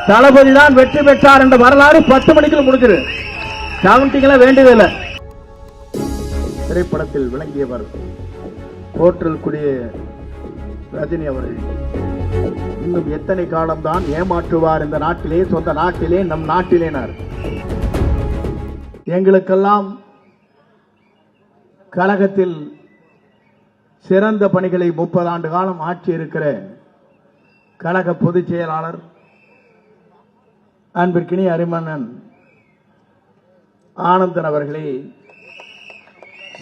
தளபதி தான் வெற்றி பெற்றார் என்ற வரலாறு 10 மணிக்குள்ள முடிஞ்சிரு. கவுண்டிங்ல வேண்டியதில்லை. திரைப்படத்தில் விளங்கியவர் போற்றல் கூடிய ரஜினி அவர்கள். இன்னும் எத்தனை காலம்தான் ஏமாற்றுவார் இந்த நாட்டிலே, சொந்த நாட்டிலே, நம் நாட்டிலேனார். எங்களுக்கெல்லாம் கழகத்தில் சிறந்த பணிகளை 30 ஆண்டு காலம் ஆட்சி இருக்கிற கழக பொதுச் செயலாளர் அன்பிற்கினி அரிமன்னன் ஆனந்தன் அவர்களே,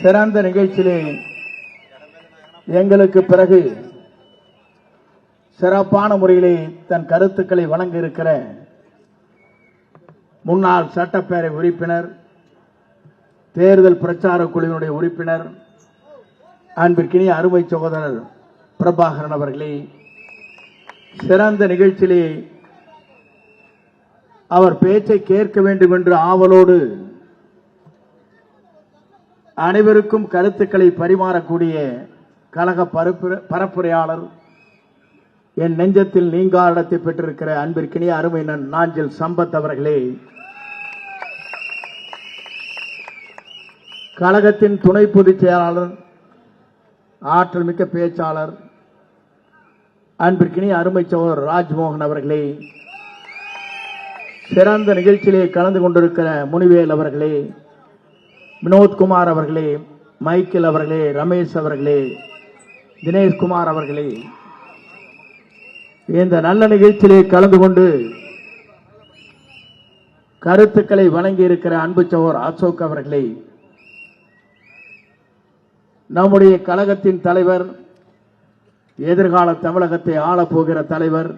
சிறந்த நிகழ்ச்சியிலே எங்களுக்கு பிறகு சிறப்பான முறையிலே தன் கருத்துக்களை வழங்க இருக்கிற முன்னாள் சட்டப்பேரவை உறுப்பினர், தேர்தல் பிரச்சார குழுவினுடைய உறுப்பினர் அன்பிற்கினி அருமை சகோதரர் பிரபாகரன் அவர்களே, சிறந்த நிகழ்ச்சியிலே அவர் பேச்சை கேட்க வேண்டும் என்று ஆவலோடு அனைவருக்கும் கருத்துக்களை பரிமாறக்கூடிய கழக பரப்புரையாளர், என் நெஞ்சத்தில் நீங்கா இடத்தை பெற்றிருக்கிற அன்பிற்கினி அருமை நாஞ்சில் சம்பத் அவர்களே, கழகத்தின் துணை பொதுச் செயலாளர், ஆற்றல் மிக்க பேச்சாளர் அன்பிற்கினி அருமை சகோதரர் ராஜ்மோகன் அவர்களே, சிறந்த நிகழ்ச்சியிலே கலந்து கொண்டிருக்கிற முனிவேல் அவர்களே, வினோத்குமார் அவர்களே, மைக்கேல் அவர்களே, ரமேஷ் அவர்களே, தினேஷ்குமார் அவர்களே, இந்த நல்ல நிகழ்ச்சியிலே கலந்து கொண்டு கருத்துக்களை வழங்கி இருக்கிற அன்பு சகோதரர் அசோக் அவர்களே, நம்முடைய கழகத்தின் தலைவர், எதிர்கால தமிழகத்தை ஆளப்போகிற தலைவர்,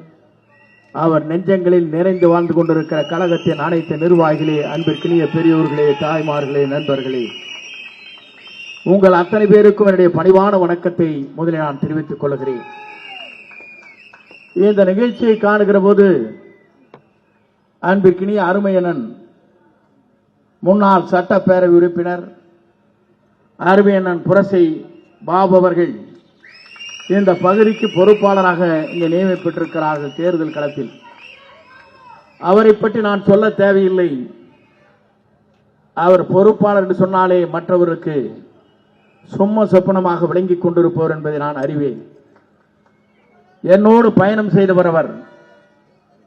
அவர் நெஞ்சங்களில் நிறைந்து வாழ்ந்து கொண்டிருக்கிற கழகத்தின் அனைத்து நிர்வாகிகளே, அன்பிற்கினிய பெரியோர்களே, தாய்மார்களே, நண்பர்களே, உங்கள் அத்தனை பேருக்கும் என்னுடைய பணிவான வணக்கத்தை முதலில் நான் தெரிவித்துக் கொள்கிறேன். இந்த நிகழ்ச்சியை காணுகிற போது அன்பிற்கினிய அருமையனன் முன்னாள் சட்டப்பேரவை உறுப்பினர் அருமையனன் புரசை பாபு அவர்கள் இந்த பகுதிக்கு பொறுப்பாளராக இங்கே நியமிக்கப்பட்டிருக்கிறார்கள் தேர்தல் களத்தில். அவரை பற்றி நான் சொல்ல தேவையில்லை. அவர் பொறுப்பாளர் என்று சொன்னாலே மற்றவருக்கு சும்மா சொப்பனமாக விளங்கிக் கொண்டிருப்பவர் என்பதை நான் அறிவேன். என்னோடு பயணம் செய்தவர் அவர்.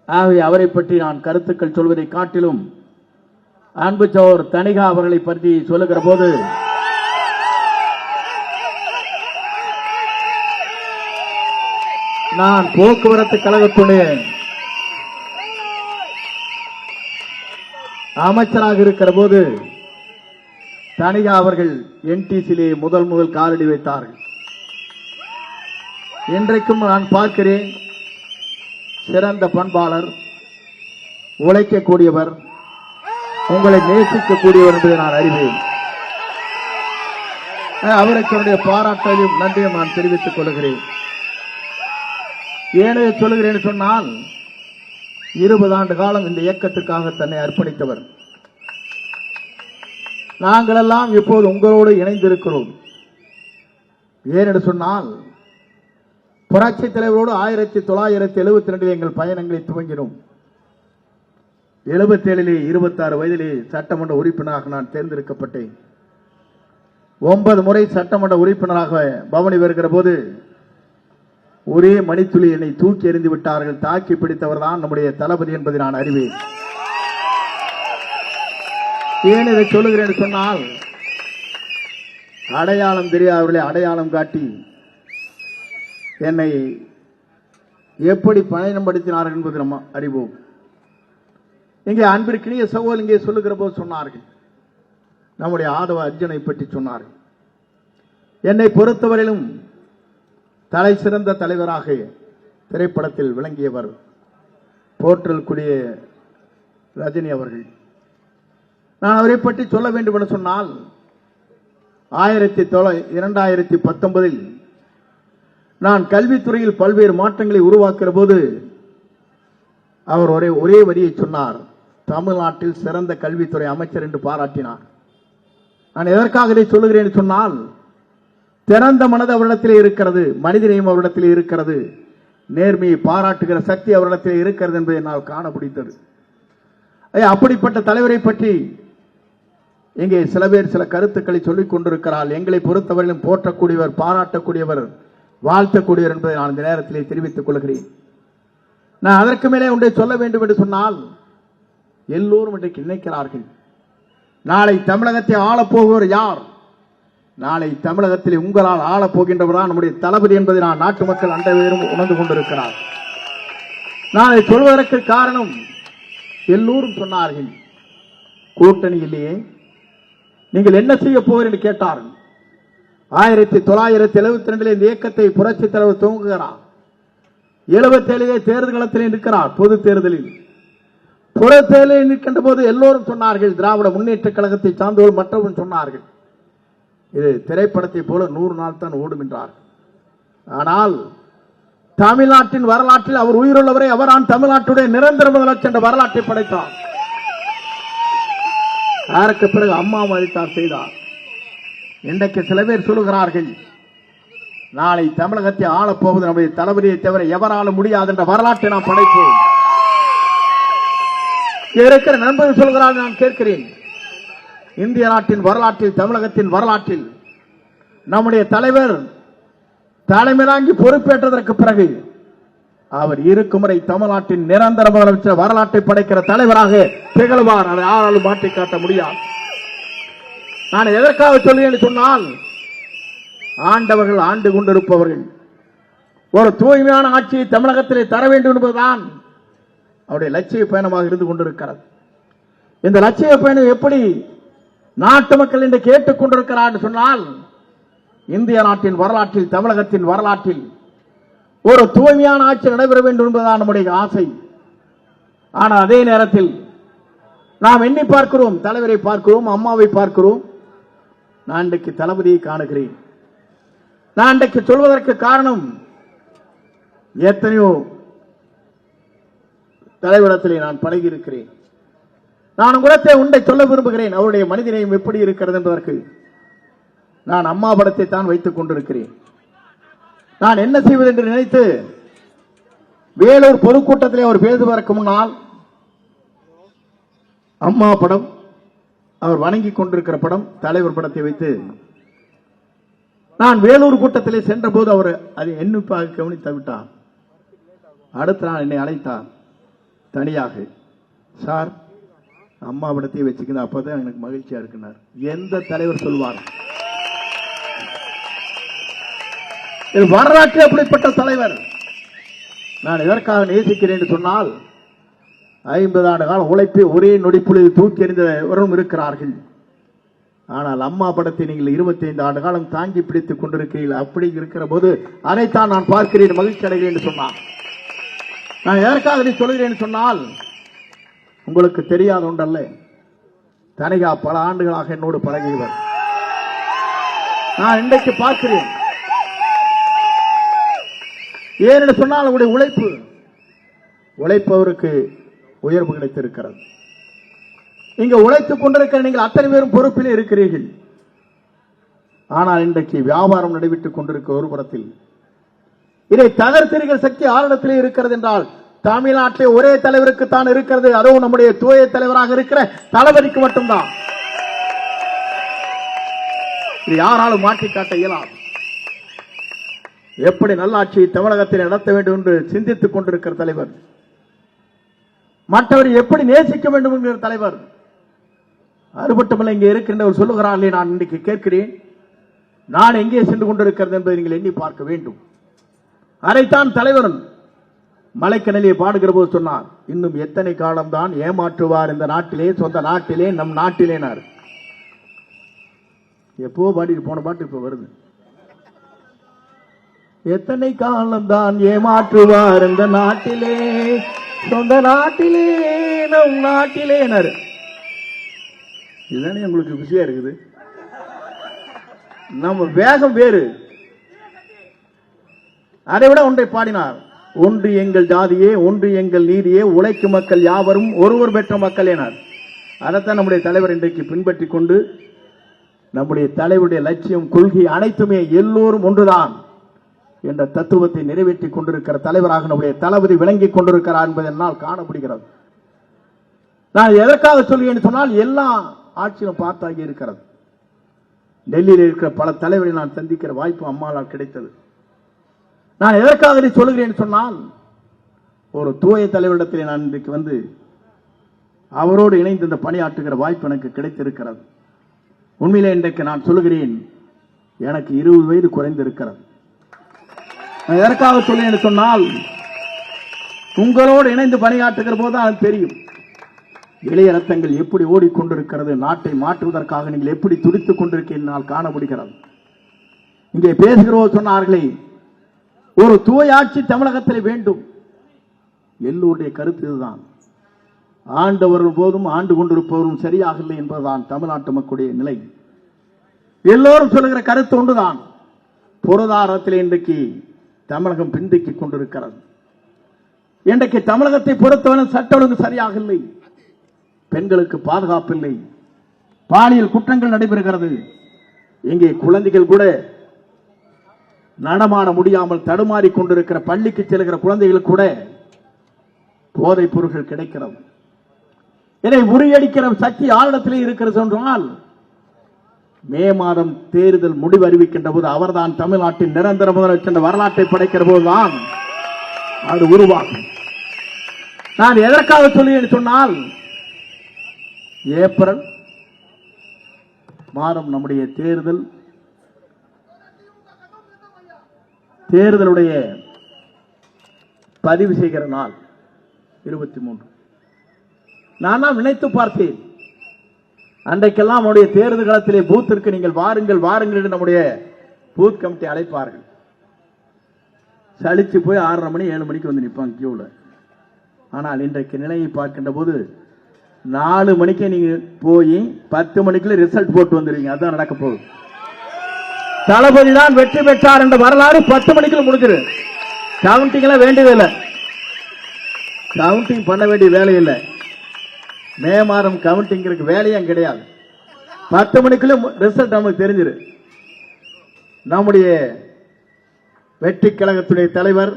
ஆகவே அவரை பற்றி நான் கருத்துக்கள் சொல்வதை காட்டிலும் அன்பு சகோதரர் தனிகா அவர்களை பற்றி சொல்லுகிற போது நான் போக்குவரத்து கழகத்துடைய அமைச்சராக இருக்கிற போது தனிகா அவர்கள் என்டிசியிலே முதல் காலடி வைத்தார்கள். இன்றைக்கும் நான் பார்க்கிறேன், சிறந்த பண்பாளர், உழைக்கக்கூடியவர், உங்களை நேசிக்கக்கூடியவர் என்பதை நான் அறிவேன். அவருக்கு பாராட்டையும் நன்றியும் நான் தெரிவித்துக் கொள்கிறேன். ஏனைய சொல்லுகிறேன் சொன்னால் 20 ஆண்டு காலம் இந்த இயக்கத்திற்காக தன்னை அர்ப்பணித்தவர். நாங்கள் எல்லாம் இப்போது உங்களோடு இணைந்திருக்கிறோம். ஏனென்று சொன்னால் புரட்சி தலைவரோடு 1972 எங்கள் பயணங்களை துவங்கினோம். 77 26 வயதிலே சட்டமன்ற உறுப்பினராக நான் தேர்ந்தெடுக்கப்பட்டேன். 9 முறை சட்டமன்ற உறுப்பினராக பவனி வருகிற போது ஒரே மணித்துளி என்னை தூக்கி எறிந்து விட்டார்கள். தாக்கி பிடித்தவர் தான் நம்முடைய தளபதி என்பதை நான் அறிவேன். ஏன் இதை சொல்லுகிறேன் சொன்னால், அடையாளம் தெரியாதவர்களை அடையாளம் காட்டி என்னை எப்படி பயணப்படுத்தினார்கள் என்பது நம்ம அறிவோம். இங்கே அன்பிற்கினிய சகோதரர் இங்கே சொல்லுகிற போது சொன்னார்கள், நம்முடைய ஆதவ அர்ஜுனை பற்றி சொன்னார்கள். என்னை பொறுத்தவரையிலும் தலை சிறந்த தலைவராக திரைப்படத்தில் விளங்கியவர் போற்றல் கூடிய ரஜினி அவர்கள். நான் அவரை பற்றி சொல்ல வேண்டும் என்று சொன்னால், 2019 நான் கல்வித்துறையில் பல்வேறு மாற்றங்களை உருவாக்குற போது அவர் ஒரே வரியை சொன்னார், தமிழ்நாட்டில் சிறந்த கல்வித்துறை அமைச்சர் என்று பாராட்டினார். நான் எதற்காக இதை சொல்லுகிறேன் சொன்னால், திறந்த மனது அவரிடத்திலே இருக்கிறது, மனிதநேயம் அவரிடத்திலே இருக்கிறது, நேர்மையை பாராட்டுகிற சக்தி அவரிடத்தில் இருக்கிறது என்பதை என்னால் காண முடிந்தது. அப்படிப்பட்ட தலைவரை பற்றி இங்கே சில பேர் சில கருத்துக்களை சொல்லிக் கொண்டிருக்கிறார். எங்களை பொறுத்தவரையிலும் போற்றக்கூடியவர், பாராட்டக்கூடியவர், வாழ்த்தக்கூடியவர் என்பதை நான் இந்த நேரத்திலே தெரிவித்துக் கொள்கிறேன். நான் அதற்கு மேலே ஒன்றை சொல்ல வேண்டும் என்று சொன்னால், எல்லோரும் இன்றைக்கு நினைக்கிறார்கள், நாளை தமிழகத்தை ஆளப்போகிறவர் யார்? நாளை தமிழகத்தில் உங்களால் ஆளப்போகின்றவர் தான் நம்முடைய தளபதி என்பதை நான் நாட்டு மக்கள் அனைவரும் உணர்ந்து கொண்டிருக்கிறார். நான் அதை சொல்வதற்கு காரணம், எல்லோரும் சொன்னார்கள், கூட்டணி இல்லையே, நீங்கள் என்ன செய்ய போகிறீர்கள் என்று கேட்டார்கள். 1972 இந்த இயக்கத்தை புரட்சி தலைவர் துவங்குகிறார். 77 தேர்தல் களத்தில் நிற்கிறார். பொது தேர்தலில் நிற்கின்ற போது எல்லோரும் சொன்னார்கள், திராவிட முன்னேற்ற கழகத்தை சார்ந்தவர்கள் மற்றவர்கள் சொன்னார்கள், இது திரைப்படத்தை போல 100 நாள் தான் ஓடும் என்றார். ஆனால் தமிழ்நாட்டின் வரலாற்றில் அவர் உயிருள்ளவரை அவரான் தமிழ்நாட்டுடைய நிரந்தர முதலமைச்சர் என்ற வரலாற்றை படைத்தார். அதற்கு பிறகு அம்மா மதித்தார் செய்தார். இன்றைக்கு சில பேர் சொல்லுகிறார்கள், நாளை தமிழகத்தை ஆளப்போவது நம்முடைய தளபதியை தவிர எவராலும் முடியாது என்ற வரலாற்றை நாம் படைப்போம். இருக்கிற நண்பர்கள் சொல்கிறார்கள், நான் கேட்கிறேன், இந்திய நாட்டின் வரலாற்றில், தமிழகத்தின் வரலாற்றில் நம்முடைய தலைவர் தலைமையாங்கி பொறுப்பேற்றதற்கு பிறகு அவர் இருக்கும் வரை தமிழ்நாட்டின் நிரந்தர முதலமைச்சர் வரலாற்றை படைக்கிற தலைவராக திகழ்வார். அதை யாராலும் மாற்றி காட்ட முடியாது. நான் எதற்காக சொல்கிறேன் சொன்னால், ஆண்டவர்கள் ஆண்டு கொண்டிருப்பவர்கள் ஒரு தூய்மையான ஆட்சியை தமிழகத்திலே தர வேண்டும் என்பதுதான் அவருடைய லட்சிய பயணமாக இருந்து கொண்டிருக்கிறது. இந்த லட்சிய பயணம் எப்படி நாட்டு மக்கள் என்று கேட்டுக் கொண்டிருக்கிறார் சொன்னால், இந்திய நாட்டின் வரலாற்றில், தமிழகத்தின் வரலாற்றில் ஒரு தூய்மையான ஆட்சி நடைபெற வேண்டும் என்பதுதான் நம்முடைய ஆசை. ஆனால் அதே நேரத்தில் நாம் எண்ணி பார்க்கிறோம், தலைவரை பார்க்கிறோம், அம்மாவை பார்க்கிறோம். நான் இன்றைக்கு தளபதியை காணுகிறேன். நான் இன்றைக்கு சொல்வதற்கு காரணம், எத்தனையோ தலைவரிடத்திலே நான் பழகி இருக்கிறேன். நான் உங்களை ஒன்றை சொல்ல விரும்புகிறேன், அவருடைய மனிதநேயம் எப்படி இருக்கிறது என்பதற்கு. நான் அம்மா படத்தை தான் வைத்துக் கொண்டிருக்கிறேன். நான் என்ன செய்வது என்று நினைத்து வேலூர் பொதுக்கூட்டத்திலே அவர் பேசுவதற்கு முன்னால் அம்மா படம், அவர் வணங்கிக் கொண்டிருக்கிற படம், தலைவர் படத்தை வைத்து நான் வேலூர் கூட்டத்திலே சென்ற போது அவர் அதை எண்ணிப்பாக கவனித்து விட்டார். அடுத்த நாள் என்னை அழைத்தார் தனியாக, சார் அம்மா படத்தை வச்சுக்கணும், அப்பதான் எனக்கு மகிழ்ச்சியா இருக்குனார். எந்த தலைவர் சொல்வார்? வரலாற்று அப்படிப்பட்ட தலைவர். நான் எதற்காக நேசிக்கிறேன் என்று சொன்னால், 50 ஆண்டு கால உழைப்பை ஒரே நொடிப்புள்ளில் தூக்கி எறிந்தவரும் இருக்கிறார்கள். ஆனால் அம்மா படத்தை நீங்கள் 25 ஆண்டு காலம் தாங்கி பிடித்துக் கொண்டிருக்கிறீர்கள். அப்படி இருக்கிற போது அதைத்தான் நான் பார்க்கிறேன், மகிழ்ச்சி அடைகிறேன் என்று சொன்னார். நான் எதற்காக இதை சொல்கிறேன் சொன்னால், உங்களுக்கு தெரியாத ஒன்றல்ல, தனிகா பல ஆண்டுகளாக என்னோடு பழகியவர். நான் இன்றைக்கு பார்க்கிறேன். ஏனென்று சொன்னால், அவருடைய உழைப்பவருக்கு உயர்வு கிடைத்திருக்கிறது. இங்க உழைத்துக் கொண்டிருக்கிற நீங்கள் அத்தனை பேரும் பொறுப்பிலே இருக்கிறீர்கள். ஆனால் இன்றைக்கு வியாபாரம் நடைபெற்றுக் கொண்டிருக்க ஒரு புறத்தில் இதை தகர்த்தெறிகிற சக்தி ஆரிடத்திலே இருக்கிறது என்றால், தமிழ்நாட்டிலே ஒரே தலைவருக்கு தான் இருக்கிறது. அதுவும் நம்முடைய தூய தலைவராக இருக்கிற தளபதிக்கு மட்டும்தான். இது யாராலும் மாற்றி காட்ட இயலாது. எப்படி நல்லாட்சியை தமிழகத்தில் நடத்த வேண்டும் என்று சிந்தித்துக் கொண்டிருக்கிற தலைவர், மற்றவரை எப்படி நேசிக்க வேண்டும் என்கிற தலைவர், அறுபட்டமல்ல இங்கே இருக்கின்றவர் சொல்லுகிறார்களே, நான் இன்றைக்கு கேட்கிறேன், நான் எங்கே சென்று கொண்டிருக்கிறது என்பதை நீங்கள் எண்ணி பார்க்க வேண்டும். அதைத்தான் தலைவர் மலைக்கணலியை பாடுகிற போது சொன்னார், இன்னும் எத்தனை காலம்தான் ஏமாற்றுவார் இந்த நாட்டிலே, சொந்த நாட்டிலே, நம் நாட்டிலேனார். எப்போ பாடிட்டு போன பாட்டு இப்ப வருது. எத்தனை காலம்தான் ஏமாற்றுவார் இந்த நாட்டிலே, சொந்த நாட்டிலே, நம் நாட்டிலேனார். இதுதானே உங்களுக்கு பிஸியா இருக்குது. நம்ம வேகம் வேறு. அதை விட ஒன்றை பாடினார், ஒன்று எங்கள் ஜாதியே, ஒன்று எங்கள் நீதியே, உழைக்கும் மக்கள் யாவரும் ஒருவர் பெற்ற மக்கள் எனார். அதைத்தான் நம்முடைய தலைவர் இன்றைக்கு பின்பற்றிக் கொண்டு, நம்முடைய தலைவருடைய லட்சியம், கொள்கை அனைத்துமே எல்லோரும் ஒன்றுதான் என்ற தத்துவத்தை நிறைவேற்றிக் கொண்டிருக்கிற தலைவராக நம்முடைய தளபதி விளங்கிக் கொண்டிருக்கிறார் என்பதை என்னால் காணப்படுகிறது. நான் எதற்காக சொல்கிறேன் சொன்னால் எல்லா ஆட்சியிலும் பார்த்தாகி இருக்கிறது. டெல்லியில் இருக்கிற பல தலைவரை நான் சந்திக்கிற வாய்ப்பு அம்மாளால் கிடைத்தது. நான் எதற்காக இதை சொல்கிறேன் சொன்னால், ஒரு தூய தலைவரிடத்தில் நான் இன்றைக்கு வந்து அவரோடு இணைந்து இந்த பணியாற்றுகிற வாய்ப்பு எனக்கு கிடைத்திருக்கிறது. உண்மையிலே இன்றைக்கு நான் சொல்கிறேன், எனக்கு 20 வயது குறைந்திருக்கிறது. நான் எதற்காக சொல்கிறேன் சொன்னால், உங்களோடு இணைந்து பணியாற்றுகிற போது அது தெரியும். இளைய ரத்தங்கள் எப்படி ஓடிக்கொண்டிருக்கிறது, நாட்டை மாற்றுவதற்காக நீங்கள் எப்படி துடித்துக் கொண்டிருக்கிறீர்கள் காண முடிகிறது. இங்கே பேசுகிறோர் சொன்னார்களே, ஒரு தூய ஆட்சி தமிழகத்தில் வேண்டும். எல்லோருடைய கருத்து இதுதான். ஆண்டவர்கள் போதும் ஆண்டு கொண்டிருப்பவரும் சரியாக இல்லை என்பதுதான் தமிழ்நாட்டு மக்களுடைய நிலை. எல்லோரும் சொல்லுகிற கருத்து ஒன்றுதான். பொருளாதாரத்தில் இன்றைக்கு தமிழகம் பின்தங்கிக் கொண்டிருக்கிறது. இன்றைக்கு தமிழகத்தை பொறுத்தவரை சட்ட ஒழுங்கு சரியாக இல்லை. பெண்களுக்கு பாதுகாப்பு இல்லை. பாலியல் குற்றங்கள் நடைபெறுகிறது. இங்கே குழந்தைகள் கூட நடமாட முடியாமல் தடுமாறி கொண்டிருக்கிற, பள்ளிக்கு செல்கிற குழந்தைகள் கூட போதைப் பொருட்கள் கிடைக்கிறது. இதை முறியடிக்கிற சக்தி ஆளுநத்திலே இருக்கிறது என்றால், மே மாதம் தேர்தல் முடிவு அறிவிக்கின்ற போது அவர்தான் தமிழ்நாட்டின் நிரந்தர முதலமைச்சர் என்ற வரலாற்றை படைக்கிற போதுதான் அது உருவாகும். நான் எதற்காக சொல்லுகிறேன் சொன்னால், ஏப்ரல் மாதம் நம்முடைய தேர்தலுடைய பதிவு செய்கிற நாள் 23. நான் நினைத்து பார்த்தேன். அன்றைக்கெல்லாம் நம்முடைய தேர்தல் காலத்திலே பூத்திற்கு நீங்கள் வாருங்கள் வாருங்கள் என்று நம்முடைய பூத் கமிட்டி அழைப்பார்கள். சலிச்சு போய் 6:30 மணி 7 மணிக்கு வந்து நிற்பாங்க கியூல. ஆனால் இன்றைக்கு நிலையை பார்க்கின்ற போது 4 மணிக்கு நீங்க போய் 10 மணிக்குள்ள ரிசல்ட் போட்டு வந்துருவீங்க. அதுதான் நடக்க போகுது. தளபதி தான் வெற்றி பெற்றார் என்ற வரலாறு 10 மணிக்குள்ள முடிஞ்சிரு. கவுண்டிங் எல்லாம் வேண்டியதில்லை. கவுண்டிங் பண்ண வேண்டிய வேலை இல்லை. மே மாதம் கவுண்டிங் வேலையும் கிடையாது. 10 மணிக்குள்ள ரிசல்ட் நமக்கு தெரிஞ்சிரு. நம்முடைய வெற்றி கழகத்துடைய தலைவர்,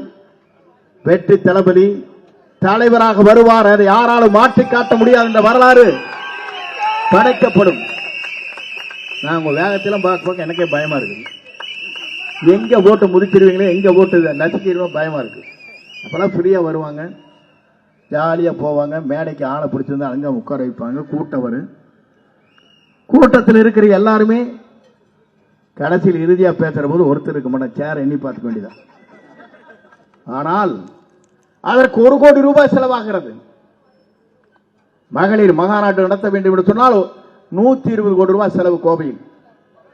வெற்றி தளபதி தலைவராக வருவார். அதை யாராலும் மாற்றி காட்ட முடியாது என்ற வரலாறு படைக்கப்படும். நான் உங்க வேகத்திலும் பார்க்க எனக்கே பயமா இருக்கு. எங்க ஓட்டு முதிச்சிருவீங்களே, எங்க ஓட்டு நசுக்கிடுவோம் பயமா இருக்கு. அப்பெல்லாம் ஃப்ரீயா வருவாங்க, ஜாலியா போவாங்க. மேடைக்கு ஆளை பிடிச்சிருந்தா அங்க உட்கார வைப்பாங்க. கூட்டம் வரும். கூட்டத்தில் இருக்கிற எல்லாருமே கடைசியில் இறுதியா பேசுற போது ஒருத்தர் இருக்க மாட்டேன், சேர் எண்ணி பார்த்துக்க வேண்டியதான். ஆனால் அதற்கு 1 கோடி ரூபாய் செலவாகிறது. மகளிர் மகாநாட்டு நடத்த வேண்டும் என்று சொன்னால் 120 கோடி ரூபாய் செலவு கோவையில்.